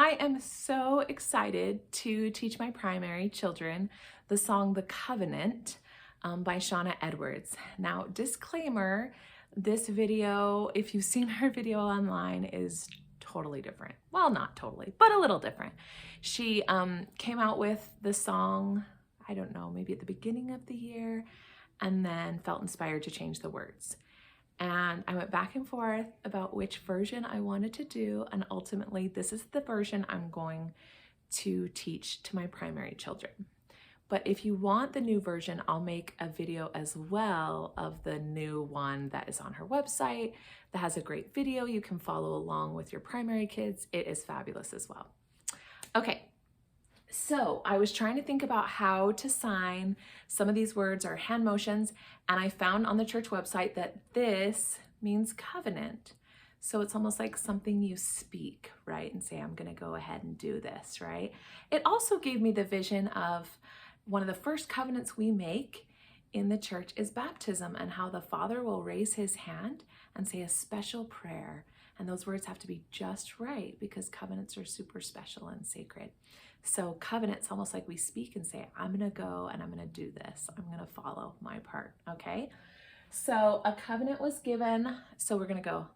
I am so excited to teach my primary children the song The Covenant by Shawna Edwards. Now, disclaimer, this video, if you've seen her video online, is totally different. Well, not totally, but a little different. She came out with the song, I don't know, maybe at the beginning of the year, and then felt inspired to change the words. And I went back and forth about which version I wanted to do, and ultimately this is the version I'm going to teach to my primary children. But if you want the new version, I'll make a video as well of the new one that is on her website that has a great video you can follow along with your primary kids. It is fabulous as well. Okay. So I was trying to think about how to sign some of these words or hand motions, and I found on the church website that this means covenant. So it's almost like something you speak, right? And say, I'm gonna go ahead and do this, right? It also gave me the vision of one of the first covenants we make in the church is baptism, and how the father will raise his hand and say a special prayer. And those words have to be just right because covenants are super special and sacred. So covenant's almost like we speak and say, I'm gonna go and I'm gonna do this. I'm gonna follow my part, okay? So a covenant was given, so we're gonna go.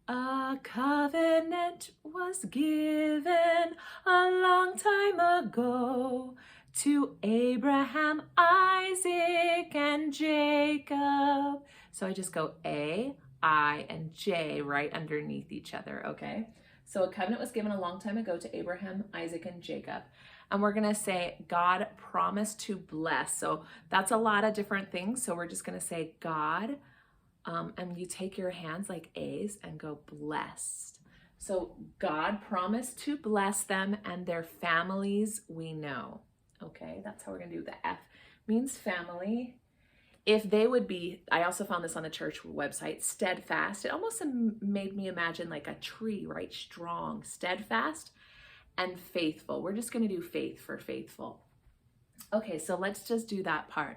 A covenant was given a long time ago to Abraham, Isaac, and Jacob. So I just go A, I, and J right underneath each other, okay? So a covenant was given a long time ago to Abraham, Isaac, and Jacob. And we're gonna say God promised to bless. So that's a lot of different things. So we're just gonna say God, and you take your hands like A's and go blessed. So God promised to bless them and their families we know. Okay, that's how we're gonna do the F. Means family. If they would be, I also found this on the church website, steadfast. It almost made me imagine like a tree, right? Strong, steadfast, and faithful. We're just gonna do faith for faithful. Okay, so let's just do that part.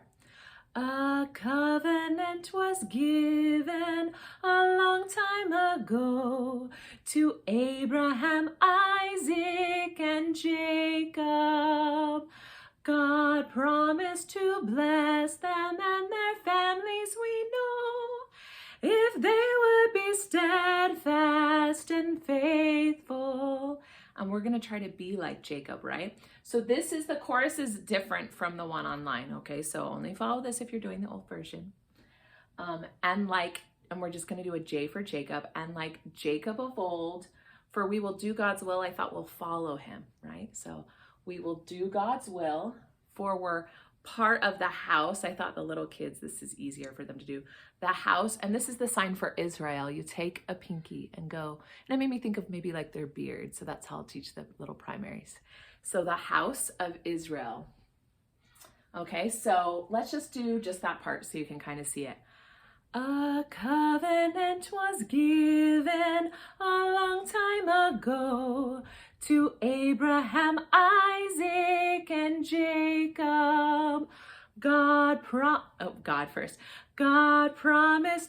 A covenant was given a long time ago to Abraham, Isaac, and Jacob. God promised to bless them and their families we know, if they would be steadfast and faithful. And we're gonna try to be like Jacob, right? So this is, the chorus is different from the one online, okay? So only follow this if you're doing the old version. And we're just gonna do a J for Jacob, and like Jacob of old, for we will do God's will, I thought we'll follow him, right? So we will do God's will, for we're part of the house. I thought the little kids, this is easier for them to do. The house, and this is the sign for Israel. You take a pinky and go, and it made me think of maybe like their beard. So that's how I'll teach the little primaries. So the house of Israel. Okay, so let's just do just that part so you can kind of see it. A covenant was given a long time ago to Abraham, Isaac, and Jacob. God promised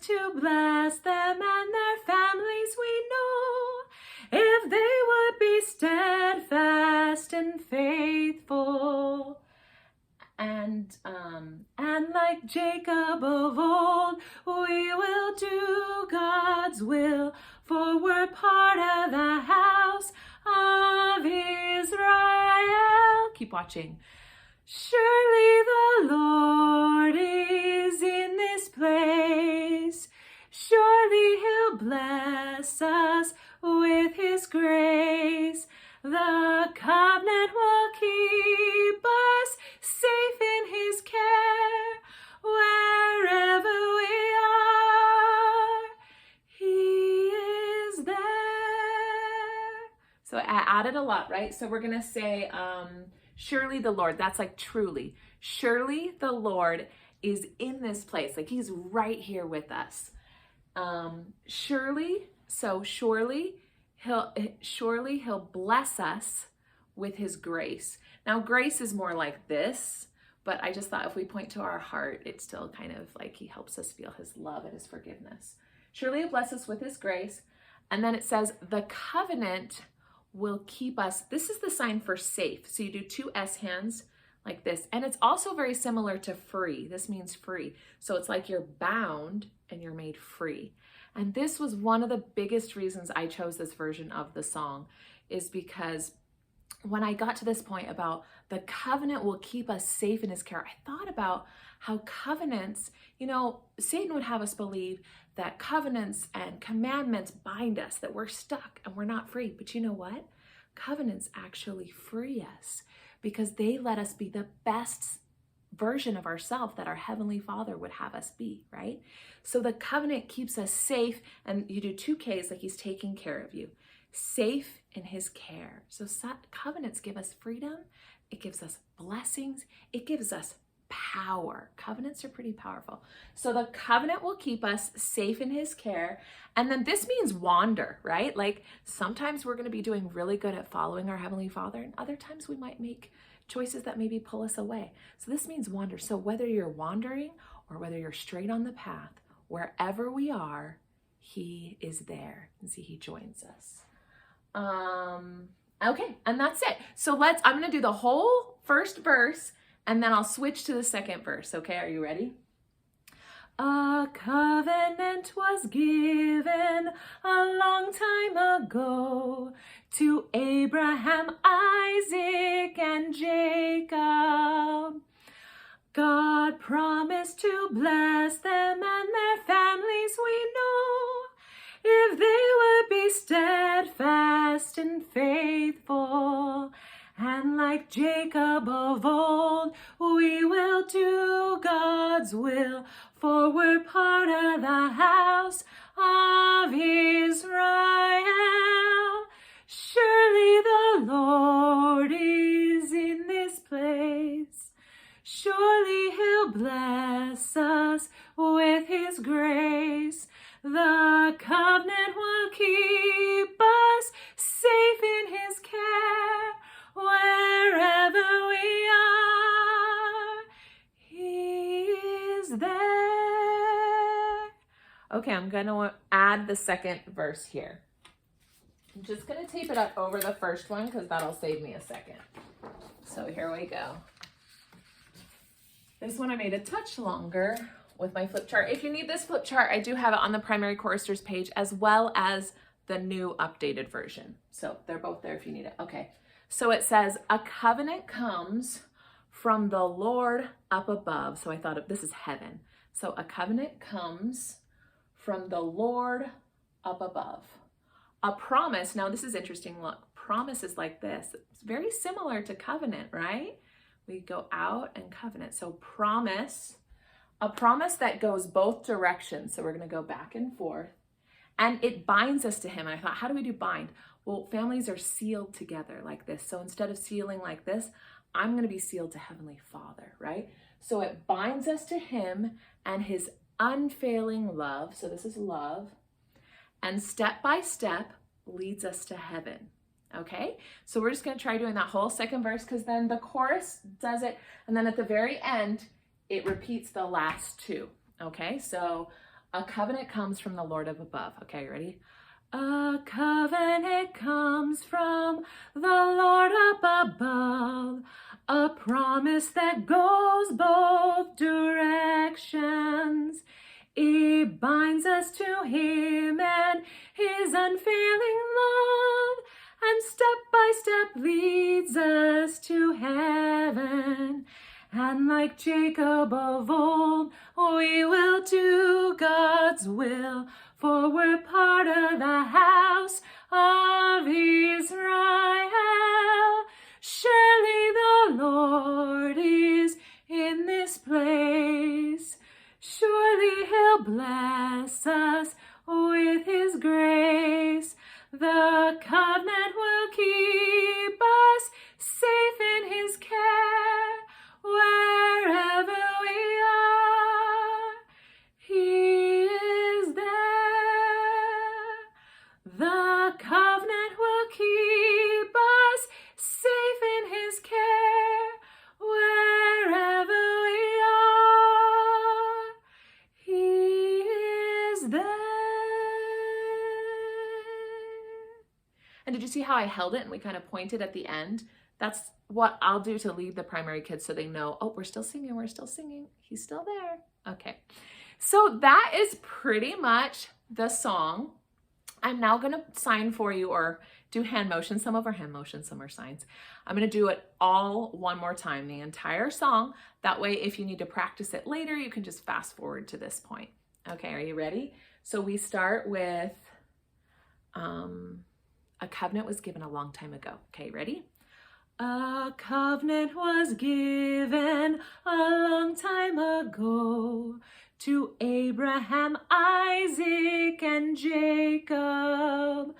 to bless them and their families we know, if they would be steadfast and faithful. And like Jacob of old, we will do God's will, for we're part of the house of Israel. Keep watching. Surely the Lord is in this place. Surely he'll bless us with his grace. The covenant will keep us safe in his care. Wherever we are, he is there. So I added a lot, right? So we're gonna say, surely the Lord, that's like truly. Surely the Lord is in this place, like he's right here with us. Surely he'll bless us with his grace. Now grace is more like this, but I just thought if we point to our heart, it's still kind of like he helps us feel his love and his forgiveness. Surely he'll bless us with his grace. And then it says the covenant will keep us. This is the sign for safe. So you do two S hands like this. And it's also very similar to free. This means free. So it's like you're bound and you're made free. And this was one of the biggest reasons I chose this version of the song, is because when I got to this point about the covenant will keep us safe in his care, I thought about how covenants, Satan would have us believe that covenants and commandments bind us, that we're stuck and we're not free. But you know what? Covenants actually free us, because they let us be the best version of ourselves that our Heavenly Father would have us be, right? So the covenant keeps us safe, and you do two Ks, like he's taking care of you. Safe in his care. So covenants give us freedom. It gives us blessings. It gives us power. Covenants are pretty powerful. So the covenant will keep us safe in his care. And then this means wander, right? Like sometimes we're going to be doing really good at following our Heavenly Father, and other times we might make choices that maybe pull us away. So this means wander. So whether you're wandering or whether you're straight on the path, wherever we are, he is there. And see, he joins us. Okay, and that's it. So I'm going to do the whole first verse, and then I'll switch to the second verse. Okay, are you ready? A covenant was given a long time ago to Abraham, Isaac, and Jacob. God promised to bless them and their families, we know, if they would be steadfast and faithful. And like Jacob of old, we will do God's will, for we're part of the house of Israel. Surely the Lord is in this place. Surely he'll bless us with his grace. The covenant will keep us safe in his care. Wherever we are, he is there. Okay, I'm going to add the second verse here. I'm just going to tape it up over the first one because that'll save me a second. So here we go. This one I made a touch longer with my flip chart. If you need this flip chart, I do have it on the Primary Choristers page, as well as the new updated version. So they're both there if you need it. Okay. So it says, a covenant comes from the Lord up above. So I thought this is heaven. So a covenant comes from the Lord up above. A promise, now this is interesting, look, promise is like this. It's very similar to covenant, right? We go out and covenant. So promise, a promise that goes both directions. So we're going to go back and forth. And it binds us to him. And I thought, how do we do bind? Well, families are sealed together like this. So instead of sealing like this, I'm going to be sealed to Heavenly Father, right? So it binds us to him and his unfailing love. So this is love. And step by step leads us to heaven. Okay? So we're just going to try doing that whole second verse, because then the chorus does it. And then at the very end, it repeats the last two. Okay? So a covenant comes from the Lord up above. Okay, ready? A covenant comes from the Lord up above, a promise that goes both directions. It binds us to him and his unfailing love, and step by step leads us to heaven. And like Jacob of old, we will do God's will, for we're part of the house of Israel. Surely the Lord is in this place. Surely he'll bless us with his grace. The covenant will keep us safe in his care. Wherever we are, he is there. The covenant will keep us safe in his care. Wherever we are, he is there. And did you see how I held it and we kind of pointed at the end? That's what I'll do to lead the primary kids so they know, oh, we're still singing, we're still singing. He's still there. Okay. So that is pretty much the song. I'm now going to sign for you or do hand motions. Some of our hand motions, some are signs. I'm going to do it all one more time, the entire song. That way, if you need to practice it later, you can just fast forward to this point. Okay, are you ready? So we start with a covenant was given a long time ago. Okay, ready? A covenant was given a long time ago to Abraham, Isaac, and Jacob.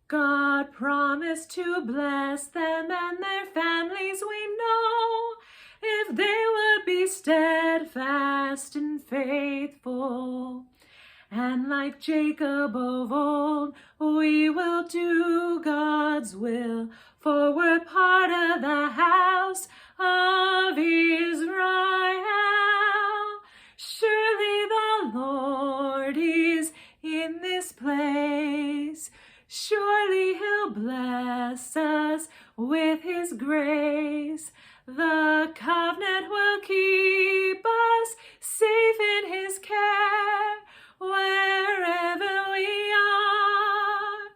God promised to bless them and their families, we know, if they would be steadfast and faithful. And like Jacob of old, we will do God's will, for we're part of the house of Israel. Surely the Lord is in this place. Surely he'll bless us with his grace. The covenant will keep us safe in his care. Wherever we are,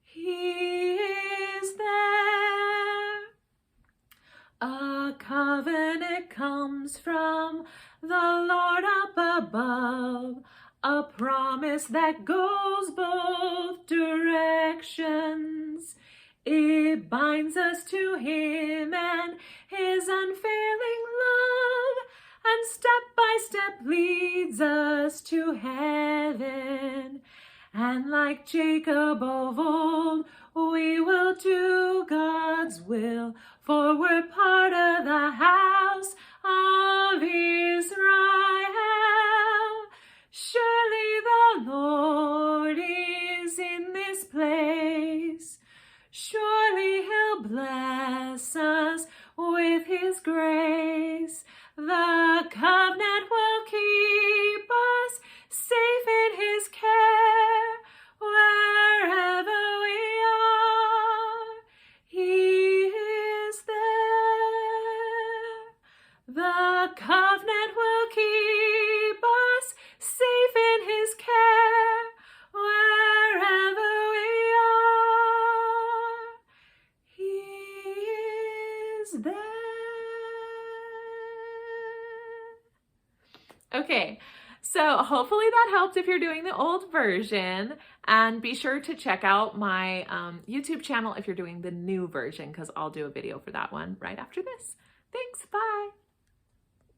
he is there. A covenant comes from the Lord up above, a promise that goes both directions. It binds us to him and his unfailing love, and step by step leads us to heaven. And like Jacob of old, we will do God's will, for we're part of the house of Israel. Surely the Lord is in this place. Surely he'll bless us with his grace. The covenant will keep us safe in his care. Wherever we are, he is there. The covenant will keep us safe in his care. Wherever we are, he is there. Okay, so hopefully that helped if you're doing the old version, and be sure to check out my YouTube channel if you're doing the new version, because I'll do a video for that one right after this. Thanks, bye.